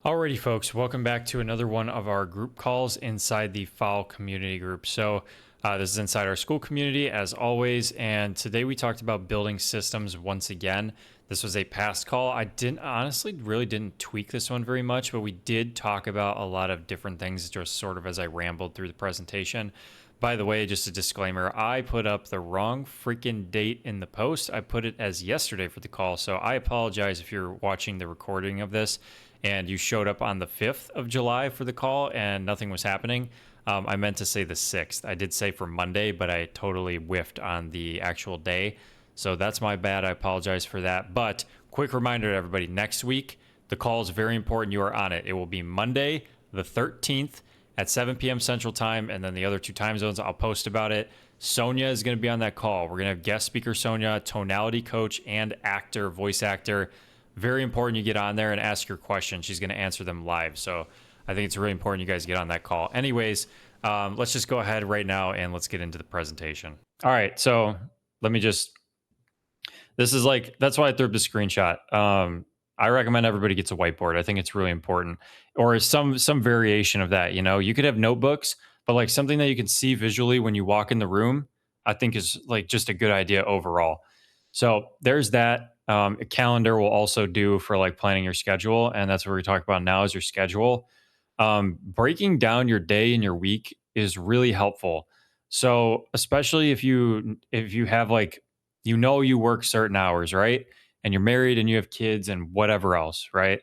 Alrighty, folks, welcome back to another one of our group calls inside the Fowl community group. So, this is inside our school community as always, and today we talked about building systems once again. This was a past call. I didn't honestly really didn't tweak this one very much, but we did talk about a lot of different things just sort of as I rambled through the presentation. By the way, just a disclaimer, I put up the wrong freaking date in the post. I put it as yesterday for the call, so I apologize if you're watching the recording of this and you showed up on the 5th of July for the call and nothing was happening. I meant to say the 6th. I did say for Monday, but I totally whiffed on the actual day. So that's my bad. I apologize for that. But quick reminder to everybody, next week, the call is very important. You are on it. It will be Monday, the 13th at 7 p.m. Central Time, and then the other two time zones, I'll post about it. Sonia is going to be on that call. We're going to have guest speaker Sonia, tonality coach, and actor, voice actor. Very important you get on there and ask your questions. She's going to answer them live. So I think it's really important you guys get on that call. Anyways, let's just go ahead right now and let's get into the presentation. All right. So let me just, this is like, that's why I threw up the screenshot. I recommend everybody gets a whiteboard. I think it's really important, or some variation of that. You know, you could have notebooks, but like something that you can see visually when you walk in the room, I think is like just a good idea overall. So there's that. A calendar will also do for like planning your schedule, and that's what we're talking about now is your schedule. Breaking down your day and your week is really helpful. So especially if you have like you work certain hours, right? And you're married and you have kids and whatever else, right?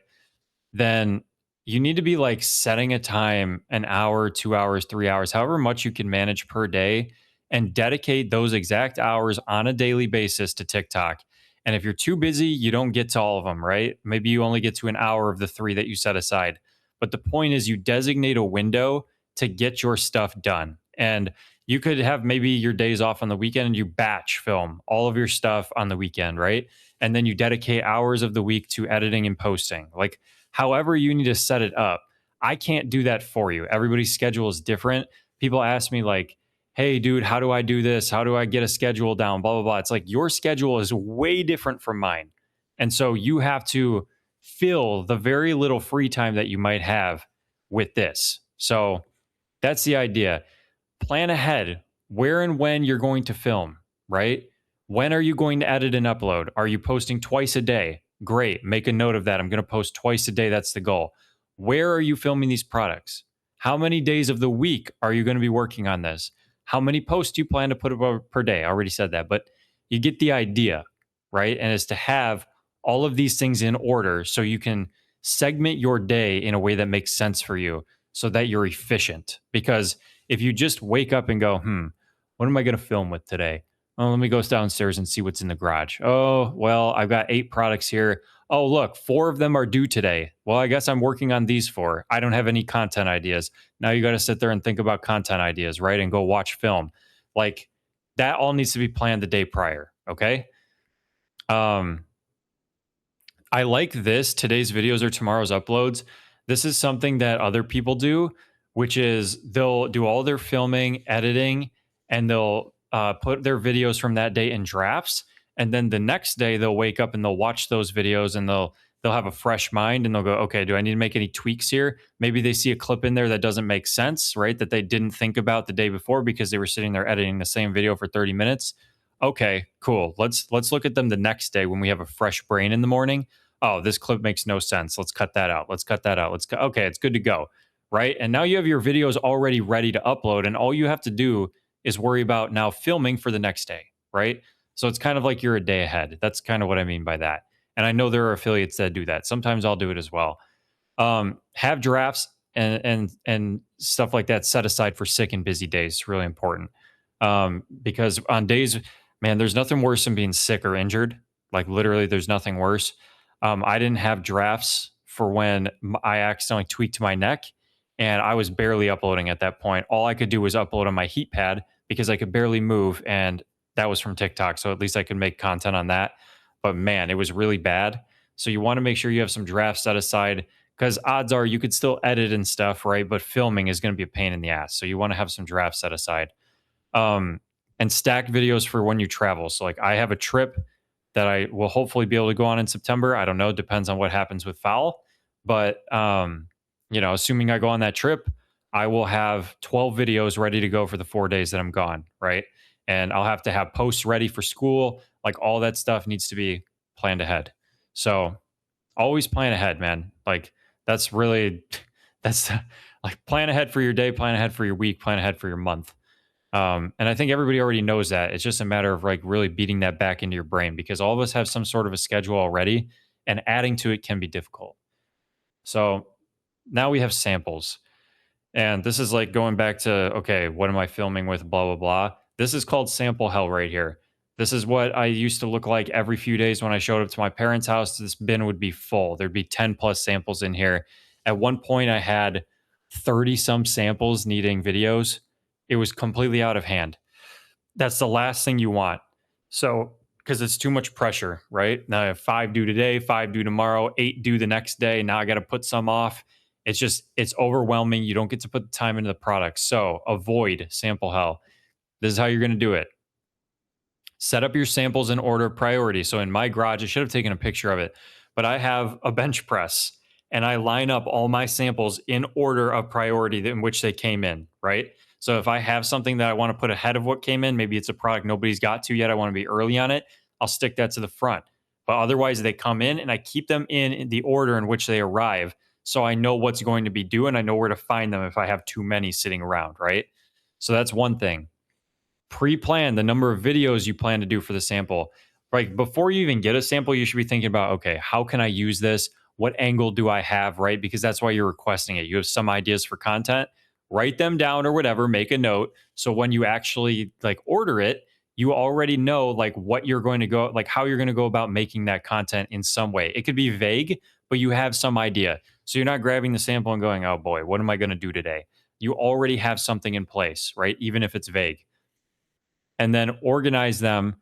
Then you need to be like setting a time, an hour, 2 hours, 3 hours, however much you can manage per day, and dedicate those exact hours on a daily basis to TikTok. And if you're too busy, you don't get to all of them, right? Maybe you only get to an hour of the three that you set aside. But the point is, you designate a window to get your stuff done. And you could have maybe your days off on the weekend and you batch film all of your stuff on the weekend, right? And then you dedicate hours of the week to editing and posting. Like, however you need to set it up. I can't do that for you. Everybody's schedule is different. People ask me like, "Hey dude, how do I do this? How do I get a schedule down?" blah blah blah. It's like your schedule is way different from mine. And so you have to fill the very little free time that you might have with this. So that's the idea. Plan ahead where and when you're going to film, right? When are you going to edit and upload? Are you posting twice a day? Great. Make a note of that. I'm going to post twice a day. That's the goal. Where are you filming these products? How many days of the week are you going to be working on this? How many posts do you plan to put up per day? I already said that, but you get the idea, right? And it's to have all of these things in order so you can segment your day in a way that makes sense for you so that you're efficient. Because if you just wake up and go, what am I going to film with today? Oh, let me go downstairs and see what's in the garage. Oh, well, I've got 8 products here. Oh, look, 4 of them are due today. Well, I guess I'm working on these 4. I don't have any content ideas. Now you got to sit there and think about content ideas, right? And go watch film. Like that all needs to be planned the day prior. Okay. Um, I like this today's videos or tomorrow's uploads. This is something that other people do, which is they'll do all their filming, editing, and they'll put their videos from that day in drafts. And then the next day they'll wake up and they'll watch those videos and they'll have a fresh mind and they'll go, okay, do I need to make any tweaks here? Maybe they see a clip in there that doesn't make sense, right? That they didn't think about the day before because they were sitting there editing the same video for 30 minutes. Okay, cool. Let's look at them the next day when we have a fresh brain in the morning. Oh, this clip makes no sense. Let's cut that out. Let's cut that out. Okay, it's good to go. Right? And now you have your videos already ready to upload and all you have to do is worry about now filming for the next day, right? So it's kind of like you're a day ahead. That's kind of what I mean by that. And I know there are affiliates that do that. Sometimes I'll do it as well. Have drafts and stuff like that set aside for sick and busy days. It's really important. Because on days, man, there's nothing worse than being sick or injured. Like literally, there's nothing worse. I didn't have drafts for when I accidentally tweaked my neck, and I was barely uploading at that point. All I could do was upload on my heat pad because I could barely move, and that was from TikTok. So at least I could make content on that. But man, it was really bad. So you want to make sure you have some drafts set aside because odds are you could still edit and stuff, right? But filming is going to be a pain in the ass. So you want to have some drafts set aside. And stack videos for when you travel. So like I have a trip that I will hopefully be able to go on in September. I don't know, depends on what happens with Fowl. But assuming I go on that trip, I will have 12 videos ready to go for the 4 days that I'm gone, right? And I'll have to have posts ready for school. Like all that stuff needs to be planned ahead. So always plan ahead, man. Like that's really that's like plan ahead for your day, plan ahead for your week, plan ahead for your month. And I think everybody already knows that. It's just a matter of like really beating that back into your brain because all of us have some sort of a schedule already, and adding to it can be difficult. So now we have samples. And this is like going back to, okay, what am I filming with? Blah, blah, blah. This is called sample hell right here. This is what I used to look like every few days when I showed up to my parents' house. This bin would be full. There'd be 10 plus samples in here. At one point, I had 30 some samples needing videos. It was completely out of hand. That's the last thing you want. So, because it's too much pressure, right? Now I have 5 due today, 5 due tomorrow, 8 due the next day. Now I got to put some off. It's overwhelming. You don't get to put the time into the product. So avoid sample hell. This is how you're going to do it. Set up your samples in order of priority. So in my garage, I should have taken a picture of it, but I have a bench press and I line up all my samples in order of priority in which they came in, right? So if I have something that I want to put ahead of what came in, maybe it's a product nobody's got to yet, I want to be early on it, I'll stick that to the front. But otherwise, they come in and I keep them in the order in which they arrive. So I know what's going to be due and I know where to find them if I have too many sitting around, right? So that's one thing. Pre-plan the number of videos you plan to do for the sample. Like before you even get a sample, you should be thinking about, okay, how can I use this? What angle do I have, right? Because that's why you're requesting it. You have some ideas for content, write them down or whatever, make a note. So when you actually like order it, you already know like what you're going to go, like how you're going to go about making that content in some way. It could be vague, but you have some idea. So you're not grabbing the sample and going, oh boy, what am I going to do today? You already have something in place, right? Even if it's vague, and then organize them.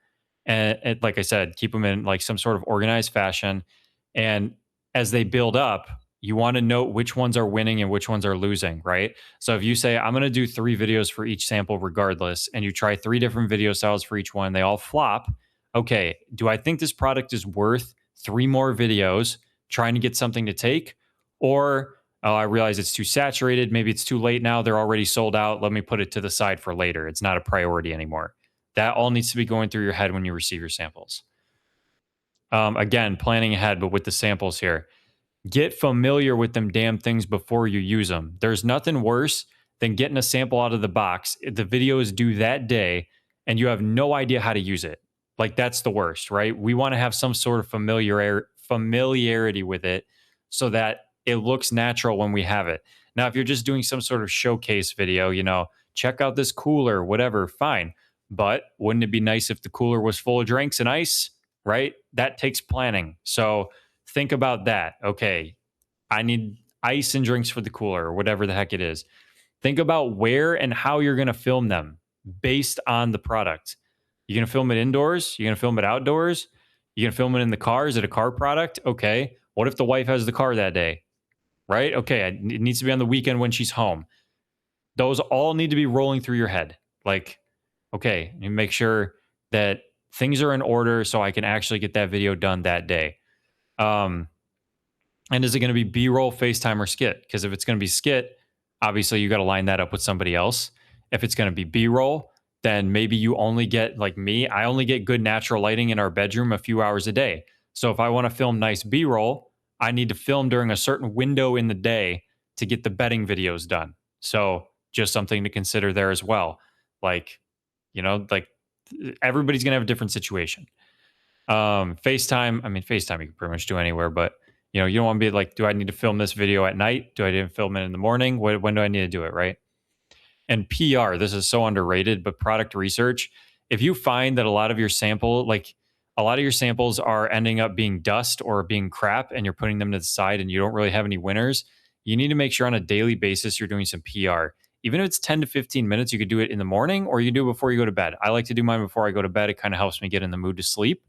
And like I said, keep them in like some sort of organized fashion. And as they build up, you want to note which ones are winning and which ones are losing, right? So if you say, I'm going to do 3 videos for each sample regardless, and you try 3 different video styles for each one, they all flop. Okay, do I think this product is worth 3 more videos trying to get something to take? Or, oh, I realize it's too saturated. Maybe it's too late now. They're already sold out. Let me put it to the side for later. It's not a priority anymore. That all needs to be going through your head when you receive your samples. Again, planning ahead, but with the samples here. Get familiar with them damn things before you use them. There's nothing worse than getting a sample out of the box. The video is due that day and you have no idea how to use it. Like that's the worst, right? We want to have some sort of familiarity with it so that it looks natural when we have it. Now, if you're just doing some sort of showcase video, check out this cooler, whatever, fine. But wouldn't it be nice if the cooler was full of drinks and ice, right? That takes planning. So think about that. Okay, I need ice and drinks for the cooler or whatever the heck it is. Think about where and how you're going to film them based on the product. You're going to film it indoors? You're going to film it outdoors? You're going to film it in the car? Is it a car product? Okay. What if the wife has the car that day? Right? Okay. It needs to be on the weekend when she's home. Those all need to be rolling through your head. Like, okay, you make sure that things are in order so I can actually get that video done that day. And is it going to be B-roll, FaceTime, or skit? Because if it's going to be skit, obviously you got to line that up with somebody else. If it's going to be B-roll, then maybe you only get, like me, I only get good natural lighting in our bedroom a few hours a day. So if I want to film nice B-roll, I need to film during a certain window in the day to get the bedding videos done. So just something to consider there as well. Like everybody's going to have a different situation. FaceTime you can pretty much do anywhere, but you don't want to be like, do I need to film this video at night? Do I need to film it in the morning? When do I need to do it? Right. And PR, this is so underrated, but product research. If you find that a lot of your samples are ending up being dust or being crap and you're putting them to the side and you don't really have any winners, you need to make sure on a daily basis you're doing some PR. Even if it's 10 to 15 minutes, you could do it in the morning or you can do it before you go to bed. I like to do mine before I go to bed. It kind of helps me get in the mood to sleep.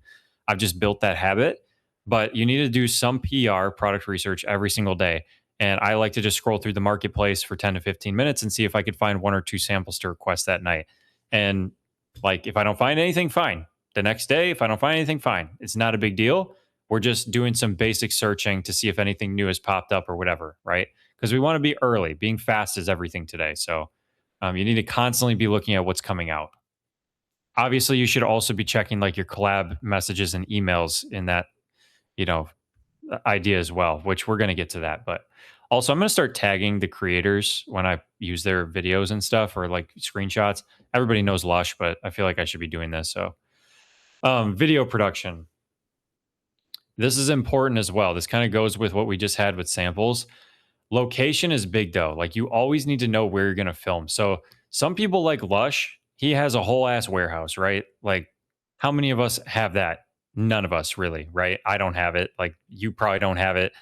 I've just built that habit, but you need to do some PR, product research, every single day. And I like to just scroll through the marketplace for 10 to 15 minutes and see if I could find 1 or 2 samples to request that night. And like, if I don't find anything, fine. The next day, if I don't find anything, fine. It's not a big deal. We're just doing some basic searching to see if anything new has popped up or whatever, right? Because we want to be early. Being fast is everything today. So you need to constantly be looking at what's coming out. Obviously, you should also be checking like your collab messages and emails in that, you know, idea as well, which we're going to get to that. But also, I'm going to start tagging the creators when I use their videos and stuff or like screenshots. Everybody knows Lush, but I feel like I should be doing this. So, video production. This is important as well. This kind of goes with what we just had with samples. Location is big though. Like you always need to know where you're going to film. So some people like Lush, he has a whole ass warehouse, right? Like how many of us have that? None of us really, right? I don't have it. Like you probably don't have it.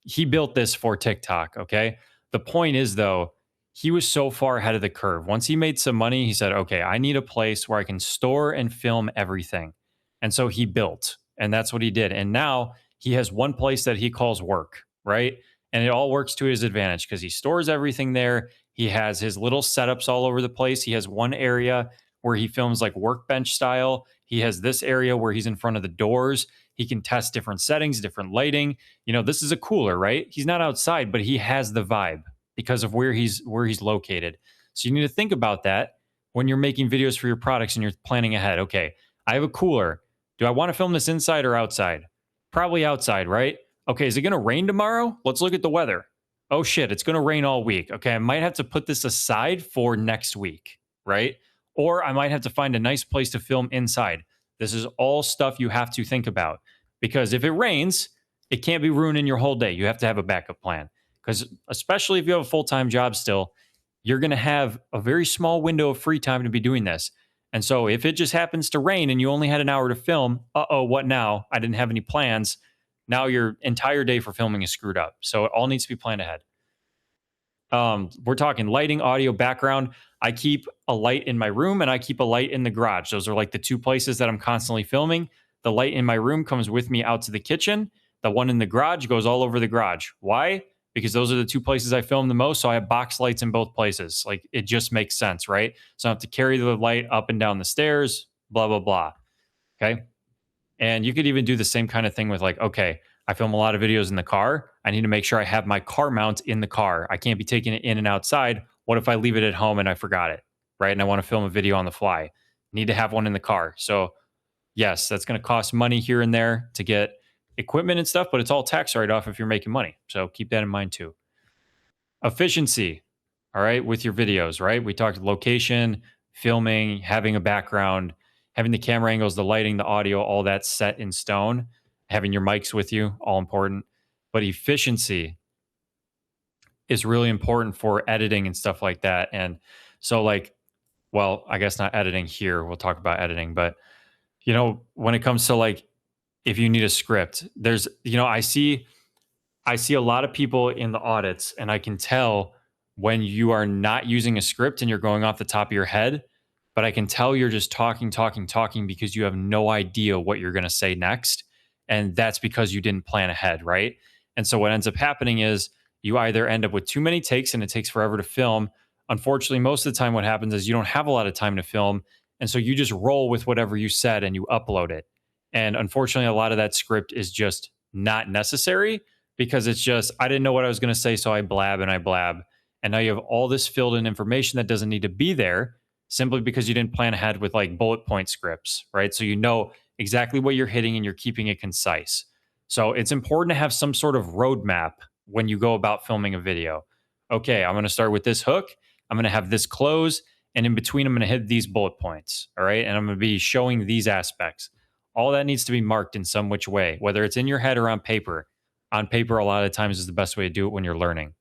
He built this for TikTok, okay? The point is though, he was so far ahead of the curve. Once he made some money, he said, "Okay, I need a place where I can store and film everything." And so he built, and that's what he did. And now he has one place that he calls work, right? And it all works to his advantage because he stores everything there. He has his little setups all over the place. He has one area where he films like workbench style. He has this area where he's in front of the doors. He can test different settings, different lighting. You know, this is a cooler, right? He's not outside, but he has the vibe because of where he's located. So you need to think about that when you're making videos for your products and you're planning ahead. Okay, I have a cooler. Do I want to film this inside or outside? Probably outside, right? Okay, is it going to rain tomorrow? Let's look at the weather. Oh shit, it's going to rain all week. Okay, I might have to put this aside for next week, right? Or I might have to find a nice place to film inside. This is all stuff you have to think about because if it rains, it can't be ruining your whole day. You have to have a backup plan because, especially if you have a full time job still, you're going to have a very small window of free time to be doing this. And so if it just happens to rain and you only had an hour to film, what now? I didn't have any plans. Now your entire day for filming is screwed up. So it all needs to be planned ahead. We're talking lighting, audio, background. I keep a light in my room and I keep a light in the garage. Those are like the two places that I'm constantly filming. The light in my room comes with me out to the kitchen. The one in the garage goes all over the garage. Why? Because those are the two places I film the most. So I have box lights in both places. Like it just makes sense, right? So I have to carry the light up and down the stairs, blah, blah, blah. Okay. And you could even do the same kind of thing with like, okay, I film a lot of videos in the car. I need to make sure I have my car mount in the car. I can't be taking it in and outside. What if I leave it at home and I forgot it? Right. And I want to film a video on the fly. Need to have one in the car. So, yes, that's going to cost money here and there to get equipment and stuff, but it's all tax write off if you're making money. So, keep that in mind too. Efficiency. All right. With your videos, right? We talked location, filming, having a background, having the camera angles, the lighting, the audio, all that set in stone, having your mics with you, all important. But efficiency is really important for editing and stuff like that. And so, like, well, I guess not editing here. We'll talk about editing, but when it comes to like, if you need a script, there's, I see a lot of people in the audits, and I can tell when you are not using a script and you're going off the top of your head, but I can tell you're just talking, talking, talking because you have no idea what you're going to say next. And that's because you didn't plan ahead, right? And so what ends up happening is you either end up with too many takes and it takes forever to film. Unfortunately, most of the time, what happens is you don't have a lot of time to film. And so you just roll with whatever you said and you upload it. And unfortunately, a lot of that script is just not necessary because it's just, I didn't know what I was going to say. So I blab and I blab. And now you have all this filled in information that doesn't need to be there simply because you didn't plan ahead with like bullet point scripts, right? So you know exactly what you're hitting and you're keeping it concise. So it's important to have some sort of roadmap when you go about filming a video. Okay, I'm going to start with this hook. I'm going to have this close. And in between, I'm going to hit these bullet points. All right. And I'm going to be showing these aspects. All that needs to be marked in some which way, whether it's in your head or on paper. On paper, a lot of times is the best way to do it when you're learning.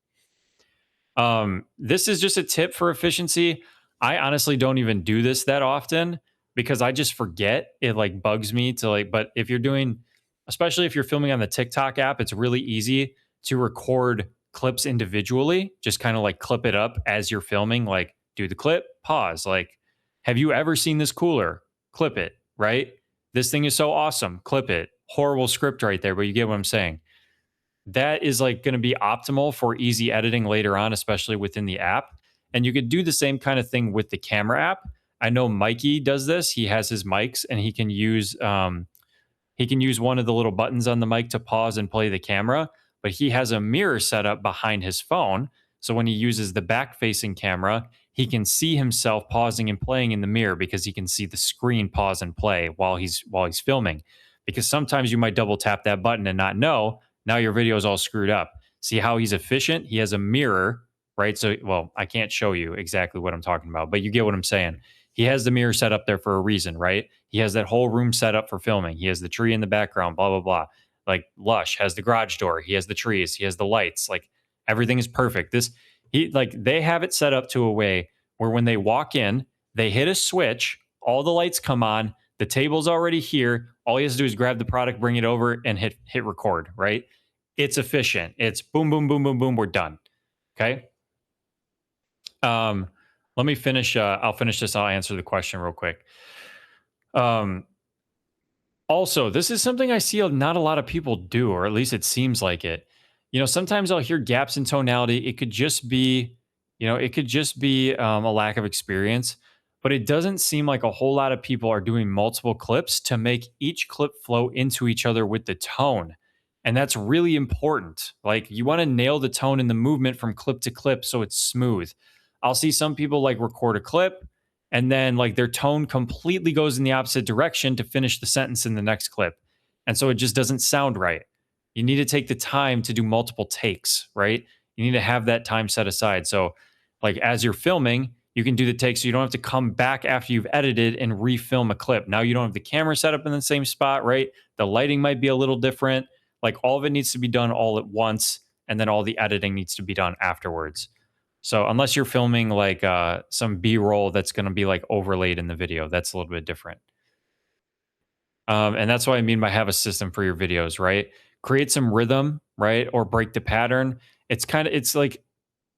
This is just a tip for efficiency. I honestly don't even do this that often because I just forget. It like bugs me to like, but if you're doing, especially if you're filming on the TikTok app, it's really easy to record clips individually. Just kind of like clip it up as you're filming, like do the clip, pause. Like, have you ever seen this cooler? Clip it, right? This thing is so awesome. Clip it. Horrible script right there, but you get what I'm saying. That is like going to be optimal for easy editing later on, especially within the app. And you could do the same kind of thing with the camera app. I know Mikey does this. He has his mics and he can use He can use one of the little buttons on the mic to pause and play the camera, but he has a mirror set up behind his phone. So when he uses the back facing camera, he can see himself pausing and playing in the mirror because he can see the screen pause and play while he's filming. Because sometimes you might double tap that button and not know. Now your video is all screwed up. See how he's efficient? He has a mirror, right? So, well, I can't show you exactly what I'm talking about, but you get what I'm saying. He has the mirror set up there for a reason, right? He has that whole room set up for filming. He has the tree in the background, blah, blah, blah. Like Lush has the garage door, he has the trees, he has the lights. Like everything is perfect. They have it set up to a way where when they walk in, they hit a switch, all the lights come on, the table's already here. All he has to do is grab the product, bring it over, and hit record, right? It's efficient. It's boom, boom, boom, boom, boom. We're done. Okay. Um, Let me finish. I'll finish this. I'll answer the question real quick. Um, Also, this is something I see not a lot of people do, or at least it seems like it. Sometimes I'll hear gaps in tonality. It could just be a lack of experience, but it doesn't seem like a whole lot of people are doing multiple clips to make each clip flow into each other with the tone. And that's really important. Like you want to nail the tone and the movement from clip to clip so it's smooth. I'll see some people like record a clip and then like their tone completely goes in the opposite direction to finish the sentence in the next clip. And so it just doesn't sound right. You need to take the time to do multiple takes, right? You need to have that time set aside. So like as you're filming, you can do the take so you don't have to come back after you've edited and refilm a clip. Now you don't have the camera set up in the same spot, right? The lighting might be a little different. Like all of it needs to be done all at once, and then all the editing needs to be done afterwards. So unless you're filming like some B-roll that's going to be like overlaid in the video, that's a little bit different. And that's what I mean by have a system for your videos, right? Create some rhythm, right? Or break the pattern. It's like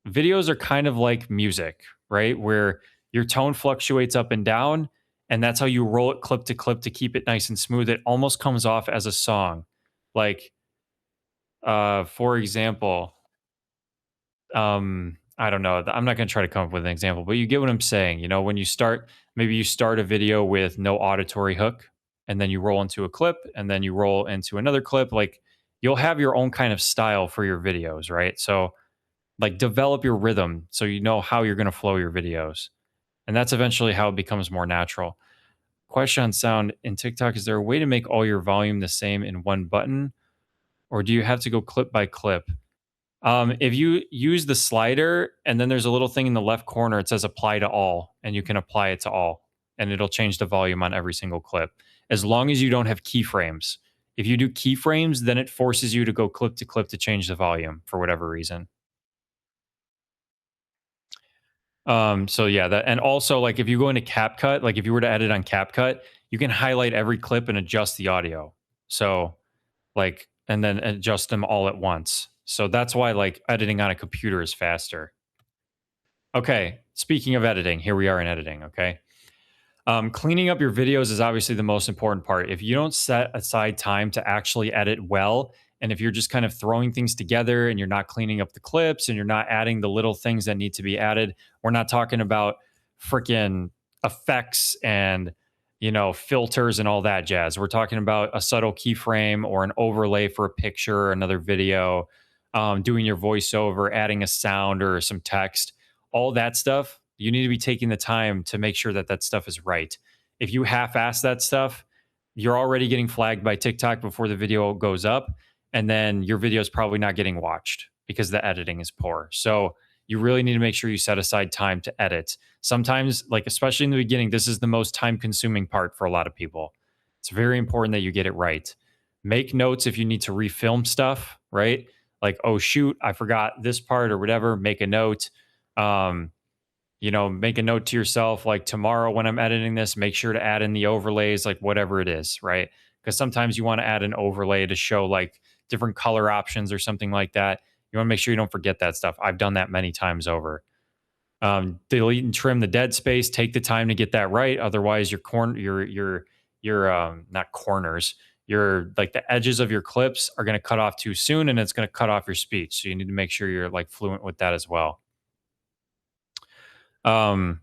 videos are kind of like music, right? Where your tone fluctuates up and down, and that's how you roll it clip to clip to keep it nice and smooth. It almost comes off as a song. Like, for example, I don't know. I'm not going to try to come up with an example, but you get what I'm saying. When maybe you start a video with no auditory hook, and then you roll into a clip, and then you roll into another clip. Like you'll have your own kind of style for your videos, right? So like develop your rhythm so you know how you're going to flow your videos. And that's eventually how it becomes more natural. Question on sound in TikTok: is there a way to make all your volume the same in one button, or do you have to go clip by clip? If you use the slider and then there's a little thing in the left corner, it says apply to all, and you can apply it to all, and it'll change the volume on every single clip. As long as you don't have keyframes. If you do keyframes, then it forces you to go clip to clip to change the volume for whatever reason. So yeah, that, and also like if you go into CapCut, like if you were to edit on CapCut, you can highlight every clip and adjust the audio. So like, and then adjust them all at once. So that's why like editing on a computer is faster. Okay, speaking of editing, here we are in editing. Okay. Cleaning up your videos is obviously the most important part. If you don't set aside time to actually edit well, and if you're just kind of throwing things together and you're not cleaning up the clips and you're not adding the little things that need to be added, we're not talking about freaking effects and filters and all that jazz. We're talking about a subtle keyframe or an overlay for a picture or another video, doing your voiceover, adding a sound or some text, all that stuff. You need to be taking the time to make sure that that stuff is right. If you half-ass that stuff, you're already getting flagged by TikTok before the video goes up, and then your video is probably not getting watched because the editing is poor. So you really need to make sure you set aside time to edit. Sometimes, like especially in the beginning, this is the most time-consuming part for a lot of people. It's very important that you get it right. Make notes if you need to refilm stuff, right? Like, oh shoot, I forgot this part or whatever. Make a note. Make a note to yourself, like tomorrow when I'm editing this, make sure to add in the overlays, like whatever it is, right? Because sometimes you want to add an overlay to show like different color options or something like that. You want to make sure you don't forget that stuff. I've done that many times over. Delete and trim the dead space. Take the time to get that right. Otherwise, your not corners. Your like the edges of your clips are going to cut off too soon, and it's going to cut off your speech. So you need to make sure you're like fluent with that as well. Um,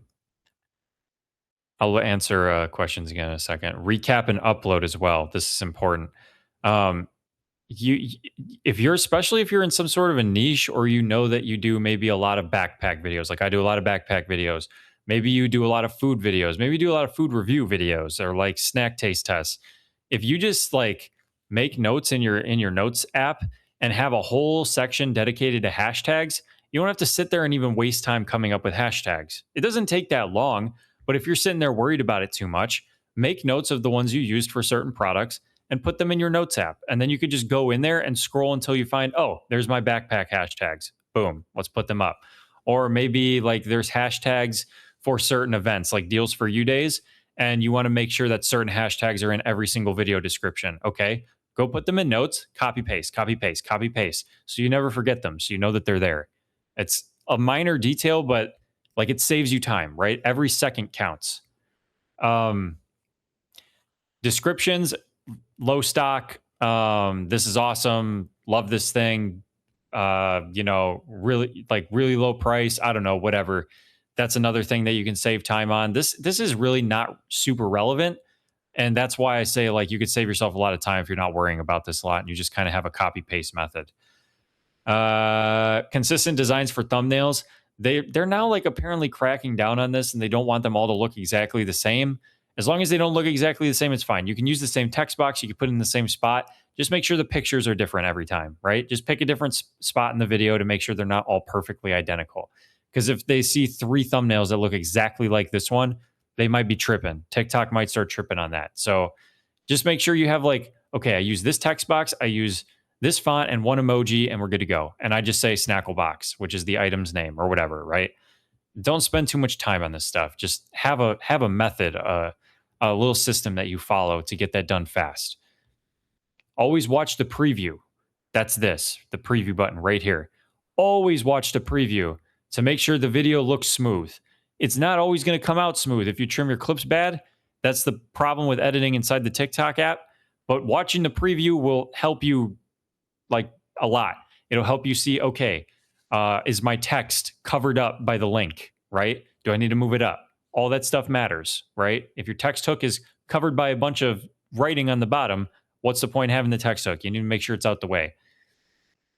I'll answer questions again in a second. Recap and upload as well. This is important. Um, if you're, especially if you're in some sort of a niche, or you know that you do maybe a lot of backpack videos, like I do a lot of backpack videos. Maybe you do a lot of food videos. Maybe you do a lot of food review videos, or like snack taste tests. If you just like make notes in your notes app and have a whole section dedicated to hashtags, you don't have to sit there and even waste time coming up with hashtags. It doesn't take that long, but if you're sitting there worried about it too much, make notes of the ones you used for certain products and put them in your notes app. And then you could just go in there and scroll until you find, oh, there's my backpack hashtags. Boom, let's put them up. Or maybe like there's hashtags for certain events, like deals for you days, and you want to make sure that certain hashtags are in every single video description. Okay, go put them in notes, copy paste, copy paste, copy paste. So you never forget them. So you know that they're there. It's a minor detail, but like it saves you time, right? Every second counts. Um, Descriptions, low stock. This is awesome. Love this thing. Really low price. I don't know, whatever. That's another thing that you can save time on. This is really not super relevant. And that's why I say like you could save yourself a lot of time if you're not worrying about this a lot and you just kind of have a copy paste method. Consistent designs for thumbnails. They're now like apparently cracking down on this, and they don't want them all to look exactly the same. As long as they don't look exactly the same, it's fine. You can use the same text box. You can put it in the same spot. Just make sure the pictures are different every time, right? Just pick a different spot in the video to make sure they're not all perfectly identical. Because if they see 3 thumbnails that look exactly like this one, they might be tripping. TikTok might start tripping on that. So just make sure you have like, okay, I use this text box, I use this font and 1 emoji, and we're good to go. And I just say Snacklebox, which is the item's name or whatever, right? Don't spend too much time on this stuff. Just have a method, a little system that you follow to get that done fast. Always watch the preview. That's the preview button right here. Always watch the preview to make sure the video looks smooth. It's not always going to come out smooth. If you trim your clips bad, that's the problem with editing inside the TikTok app. But watching the preview will help you like a lot. It'll help you see, okay, is my text covered up by the link, right? Do I need to move it up? All that stuff matters, right? If your text hook is covered by a bunch of writing on the bottom, what's the point having the text hook? You need to make sure it's out the way.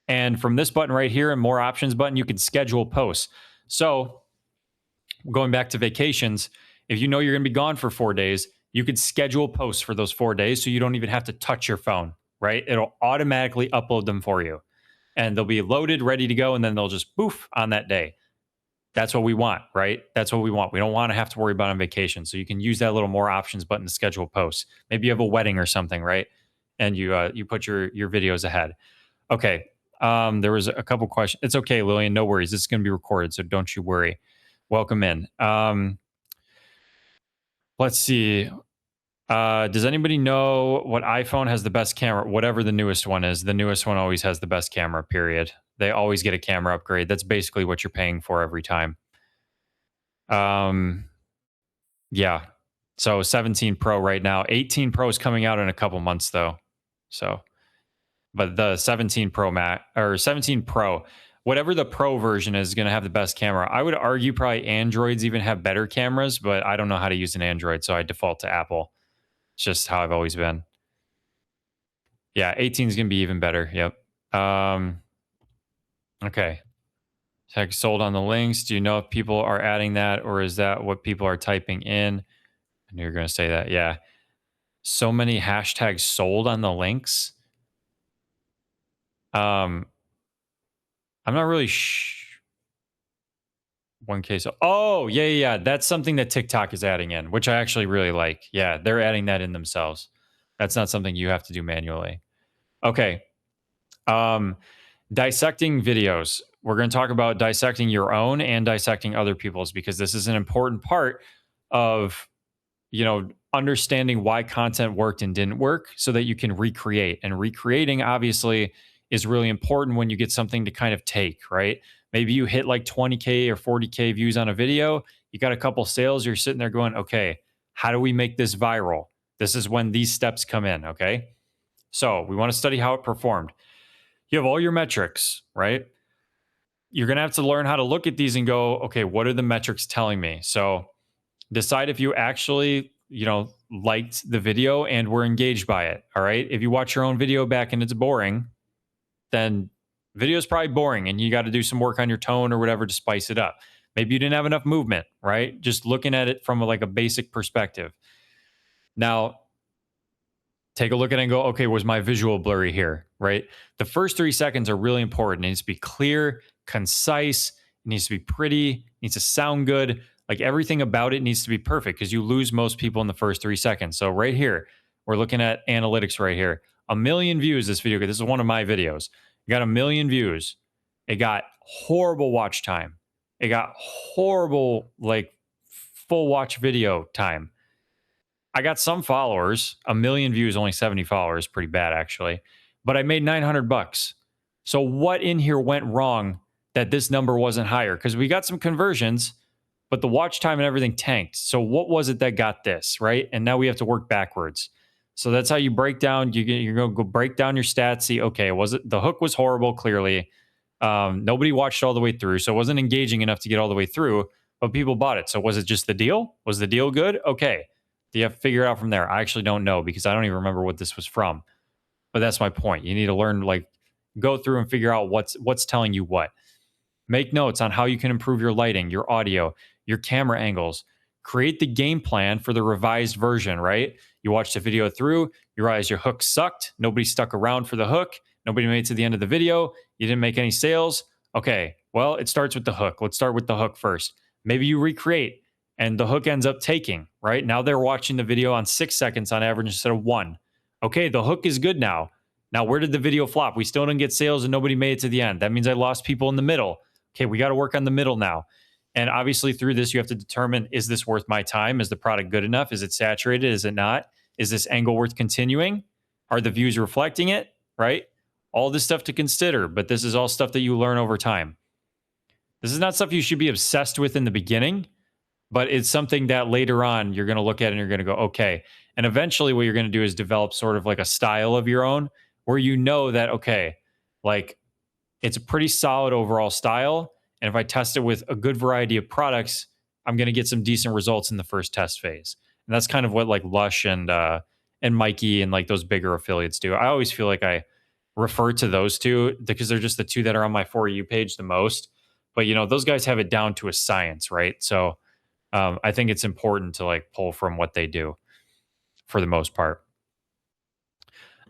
And from this button right here and more options button, you can schedule posts. So going back to vacations, if you know you're going to be gone for 4 days, you could schedule posts for those 4 days so you don't even have to touch your phone, right? It'll automatically upload them for you. And they'll be loaded, ready to go, and then they'll just poof on that day. That's what we want, right? That's what we want. We don't want to have to worry about on vacation. So you can use that little more options button to schedule posts. Maybe you have a wedding or something, right? And you put your videos ahead. Okay. There was a couple questions. It's okay, Lillian. No worries. This is going to be recorded, so don't you worry. Welcome in. Let's see. Does anybody know what iPhone has the best camera? Whatever the newest one is, the newest one always has the best camera, period. They always get a camera upgrade. That's basically what you're paying for every time. Yeah. So 17 Pro right now. 18 Pro is coming out in a couple months though. So, but the 17 Pro Max or 17 Pro, whatever the Pro version is going to have the best camera. I would argue probably Androids even have better cameras, but I don't know how to use an Android, so I default to Apple. It's just how I've always been. Yeah, 18 is going to be even better. Yep. Okay. Text sold on the links. Do you know if people are adding that, or is that what people are typing in? I knew you were going to say that. Yeah. So many hashtags sold on the links. I'm not really one case. Oh, yeah. That's something that TikTok is adding in, which I actually really like. Yeah, they're adding that in themselves. That's not something you have to do manually. Okay. Dissecting videos. We're going to talk about dissecting your own and dissecting other people's, because this is an important part of, understanding why content worked and didn't work so that you can recreate. And recreating obviously is really important when you get something to kind of take, right? Maybe you hit like 20K or 40K views on a video. You got a couple sales. You're sitting there going, okay, how do we make this viral? This is when these steps come in. Okay. So we want to study how it performed. You have all your metrics, right? You're going to have to learn how to look at these and go, okay, what are the metrics telling me? So Decide if you actually, liked the video and were engaged by it. All right. If you watch your own video back and it's boring, then video is probably boring and you got to do some work on your tone or whatever to spice it up. Maybe you didn't have enough movement, right? Just looking at it from like a basic perspective. Now, take a look at it and go, okay, was my visual blurry here, right? The first 3 seconds are really important. It needs to be clear, concise, it needs to be pretty, it needs to sound good. Like everything about it needs to be perfect because you lose most people in the first 3 seconds. So right here, we're looking at analytics right here. 1 million views this video. This is one of my videos. It got 1 million views. It got horrible watch time. It got horrible, like full watch video time. I got some followers, 1 million views, only 70 followers, pretty bad actually. But I made $900. So what in here went wrong that this number wasn't higher? Because we got some conversions, but the watch time and everything tanked. So what was it that got this, right? And now we have to work backwards. So that's how you break down. You're going to go break down your stats. See, okay, was it the hook was horrible? Clearly, nobody watched all the way through, so it wasn't engaging enough to get all the way through. But people bought it. So was it just the deal? Was the deal good? Okay. Do you have to figure it out from there? I actually don't know because I don't even remember what this was from. But that's my point. You need to learn, like, go through and figure out what's telling you what. Make notes on how you can improve your lighting, your audio, your camera angles. Create the game plan for the revised version, right? You watch the video through, you realize your hook sucked. Nobody stuck around for the hook. Nobody made it to the end of the video. You didn't make any sales. Okay, well, it starts with the hook. Let's start with the hook first. Maybe you recreate and the hook ends up taking, right? Now they're watching the video on 6 seconds on average instead of 1. Okay, the hook is good now. Now, where did the video flop? We still didn't get sales and nobody made it to the end. That means I lost people in the middle. Okay, we got to work on the middle now. And obviously through this, you have to determine, is this worth my time? Is the product good enough? Is it saturated? Is it not? Is this angle worth continuing? Are the views reflecting it, right? All this stuff to consider, but this is all stuff that you learn over time. This is not stuff you should be obsessed with in the beginning, but it's something that later on you're going to look at and you're going to go, okay. And eventually what you're going to do is develop sort of like a style of your own where you know that, okay, like it's a pretty solid overall style. And if I test it with a good variety of products, I'm going to get some decent results in the first test phase. And that's kind of what like Lush and Mikey and like those bigger affiliates do. I always feel like I refer to those two because they're just the two that are on my For You page the most. But, you know, those guys have it down to a science, right? So I think it's important to like pull from what they do for the most part.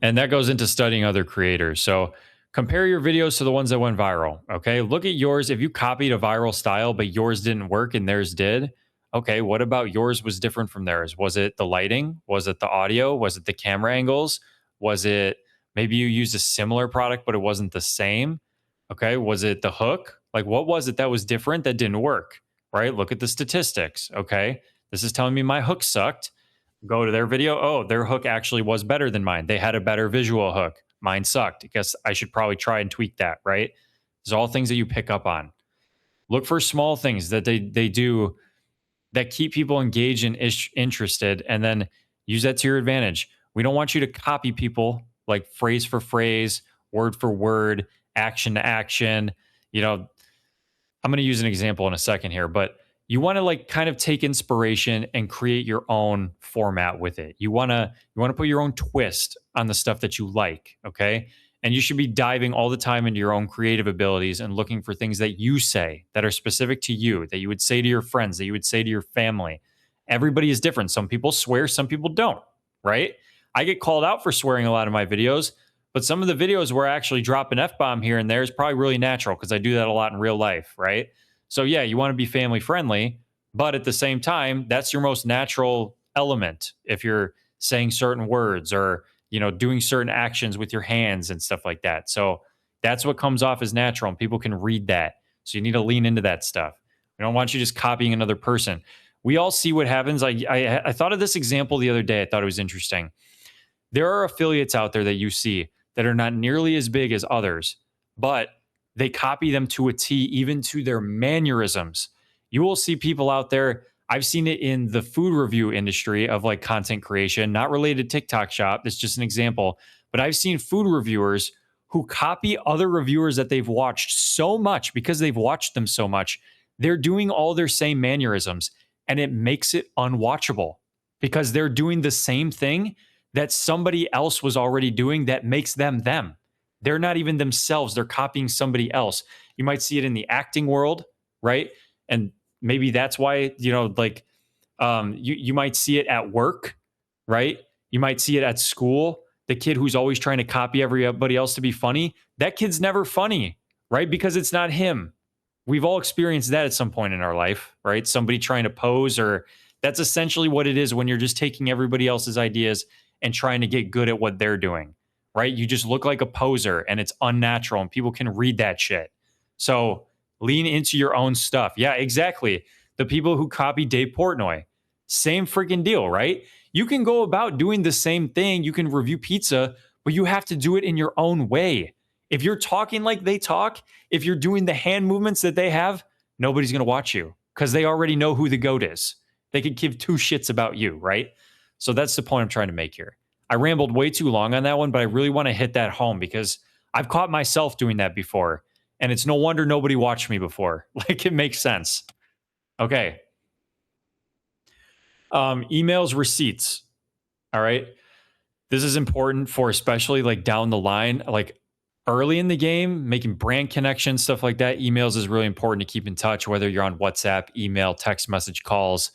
And that goes into studying other creators. So compare your videos to the ones that went viral. Okay. Look at yours. If you copied a viral style, but yours didn't work and theirs did. Okay. What about yours was different from theirs? Was it the lighting? Was it the audio? Was it the camera angles? Was it maybe you used a similar product, but it wasn't the same? Okay. Was it the hook? Like what was it that was different that didn't work? Right. Look at the statistics. Okay. This is telling me my hook sucked. Go to their video. Oh, their hook actually was better than mine. They had a better visual hook. Mine sucked. I guess I should probably try and tweak that, right? These are all things that you pick up on. Look for small things that they do that keep people engaged and interested, and then use that to your advantage. We don't want you to copy people like phrase for phrase, word for word, action to action. You know, I'm going to use an example in a second here, but you want to like kind of take inspiration and create your own format with it. You want to put your own twist on the stuff that you like, okay? And you should be diving all the time into your own creative abilities and looking for things that you say that are specific to you, that you would say to your friends, that you would say to your family. Everybody is different. Some people swear, some people don't, right? I get called out for swearing a lot of my videos, but some of the videos where I actually drop an F-bomb here and there is probably really natural because I do that a lot in real life, right? So yeah, you want to be family friendly, but at the same time, that's your most natural element. If you're saying certain words or, you know, doing certain actions with your hands and stuff like that. So that's what comes off as natural and people can read that. So you need to lean into that stuff. We don't want you just copying another person. We all see what happens. I thought of this example the other day. I thought it was interesting. There are affiliates out there that you see that are not nearly as big as others, but they copy them to a T, even to their mannerisms. You will see people out there. I've seen it in the food review industry of like content creation, not related to TikTok Shop. That's just an example. But I've seen food reviewers who copy other reviewers that they've watched so much because they've watched them so much. They're doing all their same mannerisms. and it makes it unwatchable because they're doing the same thing that somebody else was already doing that makes them them. They're not even themselves, they're copying somebody else. You might see it in the acting world, right? And maybe that's why, like you might see it at work, right? You might see it at school. The kid who's always trying to copy everybody else to be funny, that kid's never funny, right? Because it's not him. We've all experienced that at some point in our life, right? Somebody trying to pose, or that's essentially what it is when you're just taking everybody else's ideas and trying to get good at what they're doing, right? You just look like a poser and it's unnatural and people can read that shit. So lean into your own stuff. Yeah, exactly. The people who copy Dave Portnoy, same freaking deal, right? You can go about doing the same thing. You can review pizza, but you have to do it in your own way. If you're talking like they talk, if you're doing the hand movements that they have, nobody's going to watch you because they already know who the GOAT is. They could give two shits about you, right? So that's the point I'm trying to make here. I rambled way too long on that one, but I really want to hit that home because I've caught myself doing that before. And it's no wonder nobody watched me before. Like, it makes sense. Okay. Emails, receipts. All right. This is important for especially like down the line, like early in the game, making brand connections, stuff like that. Emails is really important to keep in touch, whether you're on WhatsApp, email, text message, calls,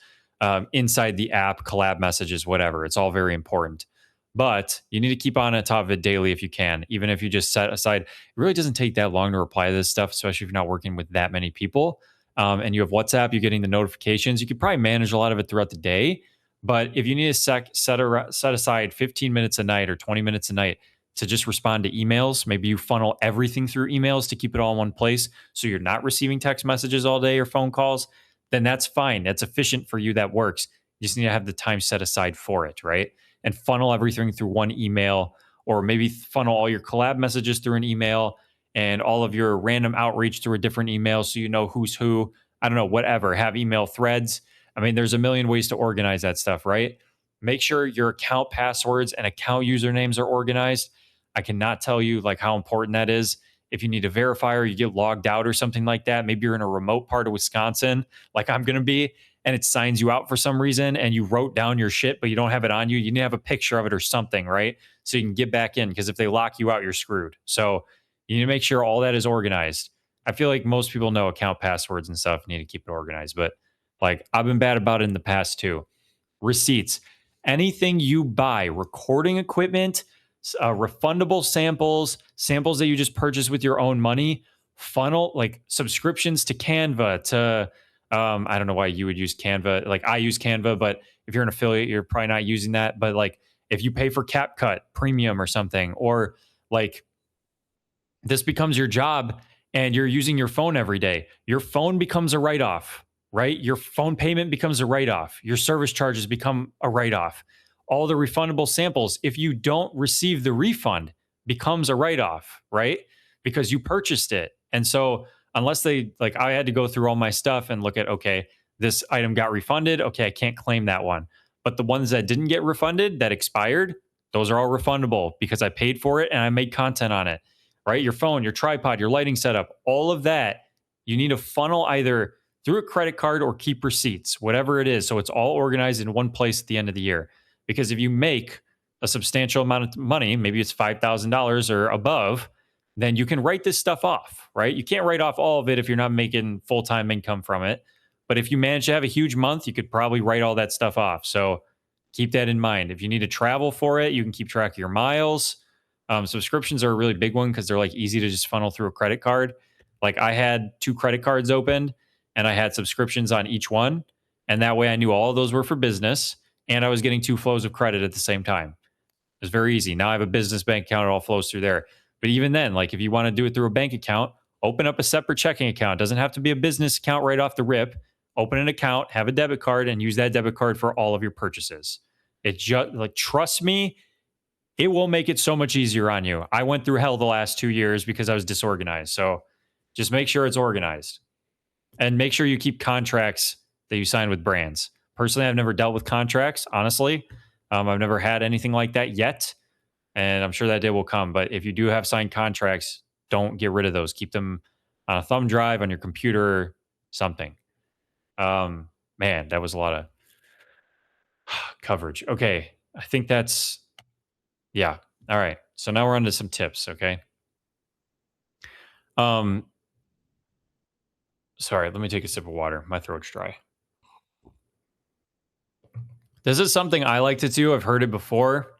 inside the app, collab messages, whatever. It's all very important. But you need to keep on top of it daily if you can, even if you just set aside. It really doesn't take that long to reply to this stuff, especially if you're not working with that many people. And you have WhatsApp, you're getting the notifications. You could probably manage a lot of it throughout the day. But if you need to set aside 15 minutes a night or 20 minutes a night to just respond to emails, maybe you funnel everything through emails to keep it all in one place so you're not receiving text messages all day or phone calls, then that's fine. That's efficient for you. That works. You just need to have the time set aside for it, right? And funnel everything through one email, or maybe funnel all your collab messages through an email and all of your random outreach through a different email so you know who's who. I don't know, whatever. Have email threads. I mean, there's a million ways to organize that stuff, right? Make sure your account passwords and account usernames are organized. I cannot tell you like how important that is. If you need to verify or you get logged out or something like that, maybe you're in a remote part of Wisconsin, like I'm going to be, and it signs you out for some reason and you wrote down your shit, but you don't have it on you. You need to have a picture of it or something, right? So you can get back in, because if they lock you out, you're screwed. So you need to make sure all that is organized. I feel like most people know account passwords and stuff, need to keep it organized, but like I've been bad about it in the past too. Receipts, anything you buy, recording equipment, refundable samples that you just purchase with your own money, funnel like subscriptions to Canva, to I don't know why you would use Canva. Like I use Canva, but if you're an affiliate, you're probably not using that. But like if you pay for CapCut Premium or something, or like this becomes your job and you're using your phone every day, your phone becomes a write-off, right? Your phone payment becomes a write-off. Your service charges become a write-off. All the refundable samples, if you don't receive the refund, becomes a write-off, right? Because you purchased it. And so unless they, like, I had to go through all my stuff and look at, okay, this item got refunded. Okay, I can't claim that one. But the ones that didn't get refunded, that expired, those are all refundable because I paid for it and I made content on it, right? Your phone, your tripod, your lighting setup, all of that, you need to funnel either through a credit card or keep receipts, whatever it is. So it's all organized in one place at the end of the year. Because if you make a substantial amount of money, maybe it's $5,000 or above, then you can write this stuff off, right? You can't write off all of it if you're not making full-time income from it. But if you manage to have a huge month, you could probably write all that stuff off. So keep that in mind. If you need to travel for it, you can keep track of your miles. Subscriptions are a really big one because they're like easy to just funnel through a credit card. Like I had 2 credit cards opened and I had subscriptions on each one. And that way I knew all of those were for business and I was getting 2 flows of credit at the same time. It's very easy. Now I have a business bank account. It all flows through there. But even then, like if you want to do it through a bank account, open up a separate checking account. It doesn't have to be a business account right off the rip. Open an account, have a debit card, and use that debit card for all of your purchases. It just, like, trust me, it will make it so much easier on you. I went through hell the last 2 years because I was disorganized. So just make sure it's organized. And make sure you keep contracts that you sign with brands. Personally, I've never dealt with contracts, honestly. I've never had anything like that yet. And I'm sure that day will come. But if you do have signed contracts, don't get rid of those. Keep them on a thumb drive, on your computer, something. Man, that was a lot of coverage. Okay. I think that's, yeah. All right. So now we're on to some tips. Okay. Um, Sorry, let me take a sip of water. My throat's dry. This is something I like to do. I've heard it before.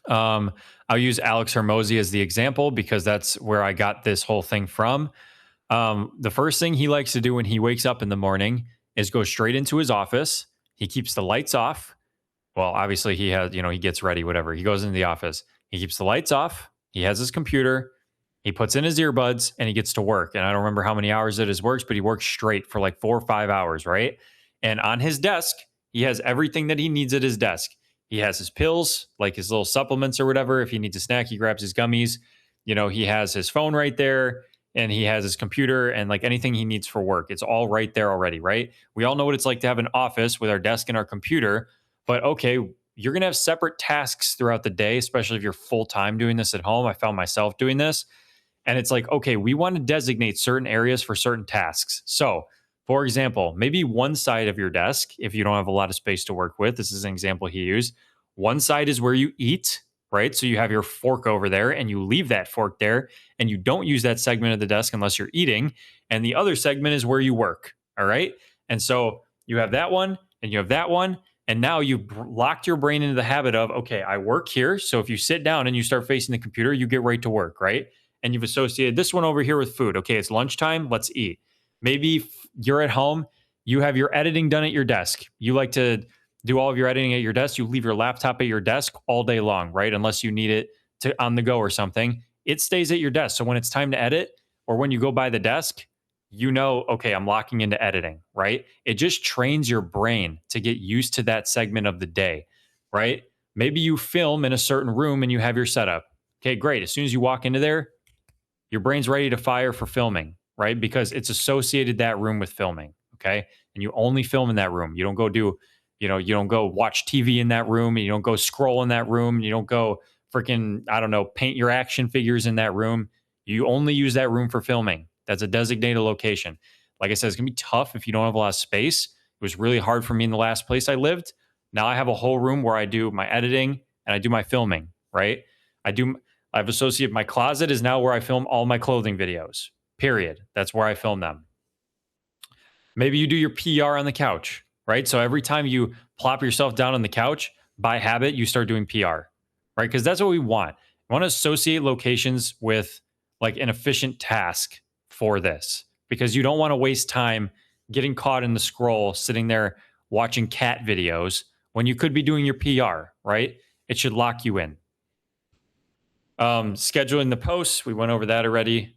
Um, I'll use Alex Hermosi as the example because that's where I got this whole thing from. The first thing he likes to do when he wakes up in the morning is go straight into his office. He keeps the lights off. Well, obviously he has, he gets ready, whatever. He goes into the office. He keeps the lights off. He has his computer. He puts in his earbuds and he gets to work. And I don't remember how many hours it is works, but he works straight for like 4 or 5 hours, right? And on his desk, he has everything that he needs at his desk. He has his pills, like his little supplements or whatever. If he needs a snack, he grabs his gummies. He has his phone right there and he has his computer and like anything he needs for work. It's all right there already, right? We all know what it's like to have an office with our desk and our computer, but okay, you're going to have separate tasks throughout the day, especially if you're full time doing this at home. I found myself doing this. And it's like, okay, we want to designate certain areas for certain tasks. So, for example, maybe one side of your desk, if you don't have a lot of space to work with, this is an example he used. One side is where you eat, right? So you have your fork over there and you leave that fork there and you don't use that segment of the desk unless you're eating. And the other segment is where you work. All right. And so you have that one and you have that one. And now you've locked your brain into the habit of, okay, I work here. So if you sit down and you start facing the computer, you get right to work, right? And you've associated this one over here with food. Okay, it's lunchtime. Let's eat. Maybe you're at home. You have your editing done at your desk. You like to do all of your editing at your desk. You leave your laptop at your desk all day long, right? Unless you need it to on the go or something. It stays at your desk. So when it's time to edit or when you go by the desk, okay, I'm locking into editing, right? It just trains your brain to get used to that segment of the day, right? Maybe you film in a certain room and you have your setup. Okay, great. As soon as you walk into there, your brain's ready to fire for filming, right? Because it's associated that room with filming. Okay. And you only film in that room. You don't go you don't go watch TV in that room. And you don't go scroll in that room. You don't go freaking, I don't know, paint your action figures in that room. You only use that room for filming. That's a designated location. Like I said, it's going to be tough if you don't have a lot of space. It was really hard for me in the last place I lived. Now I have a whole room where I do my editing and I do my filming, right? I do I've associated my closet is now where I film all my clothing videos. Period. That's where I film them. Maybe you do your PR on the couch, right? So every time you plop yourself down on the couch, by habit, you start doing PR, right? Because that's what we want. We want to associate locations with like an efficient task for this because you don't want to waste time getting caught in the scroll, sitting there watching cat videos when you could be doing your PR, right? It should lock you in. Scheduling the posts, we went over that already.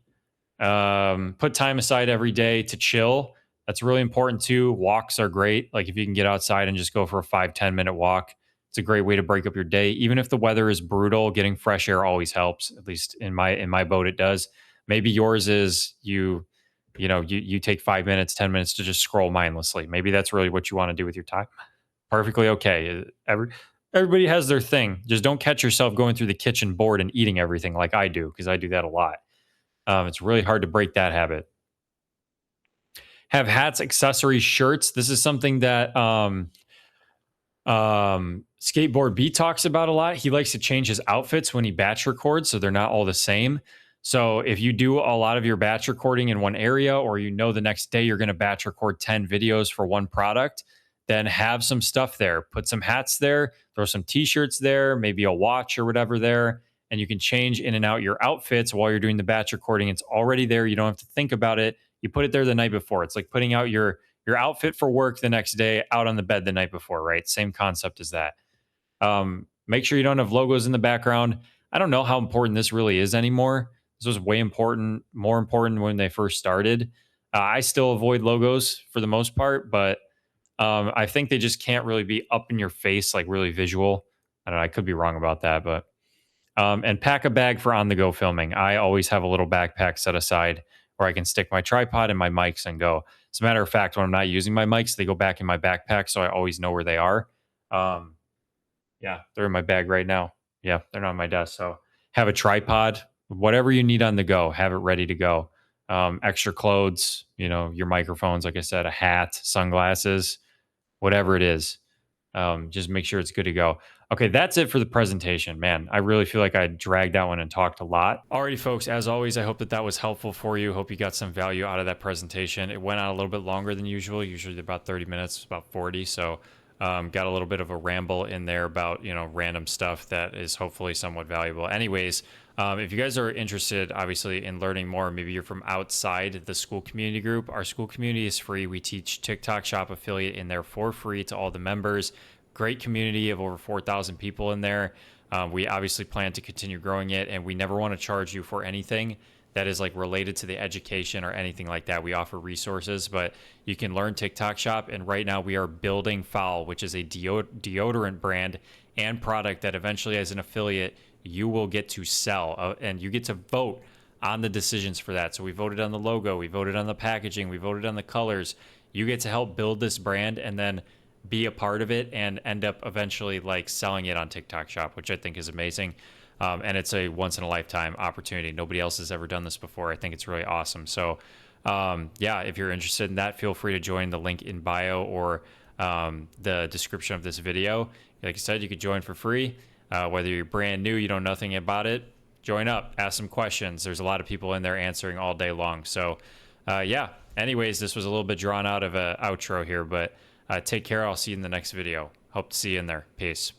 Put time aside every day to chill. That's really important too. Walks are great. Like if you can get outside and just go for a 5-10 minute walk, it's a great way to break up your day. Even if the weather is brutal, getting fresh air always helps. At least in my boat, it does. Maybe yours is you take 5 minutes, 10 minutes to just scroll mindlessly. Maybe that's really what you want to do with your time. Perfectly okay. Everybody has their thing. Just don't catch yourself going through the kitchen bored and eating everything like I do, because I do that a lot. It's really hard to break that habit. Have hats, accessories, shirts. This is something that Skateboard B talks about a lot. He likes to change his outfits when he batch records, so they're not all the same. So if you do a lot of your batch recording in one area, or the next day you're going to batch record 10 videos for one product, then have some stuff there. Put some hats there, throw some t-shirts there, maybe a watch or whatever there, and you can change in and out your outfits while you're doing the batch recording. It's already there. You don't have to think about it. You put it there the night before. It's like putting out your outfit for work the next day out on the bed the night before, right? Same concept as that. Make sure you don't have logos in the background. I don't know how important this really is anymore. This was more important when they first started. I still avoid logos for the most part, but I think they just can't really be up in your face, like really visual. I don't know. I could be wrong about that, but and pack a bag for on the go filming. I always have a little backpack set aside where I can stick my tripod and my mics and go. As a matter of fact, when I'm not using my mics, they go back in my backpack, so I always know where they are. Yeah, they're in my bag right now. Yeah, they're not on my desk. So have a tripod, whatever you need on the go, have it ready to go. extra clothes, your microphones, like I said, a hat, sunglasses, whatever it is. Just make sure it's good to go. Okay, that's it for the presentation. Man, I really feel like I dragged that one and talked a lot. Alrighty, folks, as always, I hope that was helpful for you. Hope you got some value out of that presentation. It went on a little bit longer than usual, usually about 30 minutes, about 40. So got a little bit of a ramble in there about, random stuff that is hopefully somewhat valuable. Anyways, if you guys are interested, obviously, in learning more, maybe you're from outside the school community group, our school community is free. We teach TikTok Shop affiliate in there for free to all the members. Great community of over 4,000 people in there. We obviously plan to continue growing it, and we never want to charge you for anything that is like related to the education or anything like that. We offer resources, but you can learn TikTok Shop. And right now we are building Fowl, which is a deodorant brand and product that eventually, as an affiliate, you will get to sell, and you get to vote on the decisions for that. So we voted on the logo, we voted on the packaging, we voted on the colors. You get to help build this brand and then be a part of it and end up eventually like selling it on TikTok Shop, which I think is amazing. And it's a once in a lifetime opportunity. Nobody else has ever done this before. I think it's really awesome. So yeah, if you're interested in that, feel free to join the link in bio or the description of this video. Like I said, you could join for free. Whether you're brand new, you know nothing about it, join up, ask some questions. There's a lot of people in there answering all day long. So yeah, anyways, this was a little bit drawn out of an outro here, but take care. I'll see you in the next video. Hope to see you in there. Peace.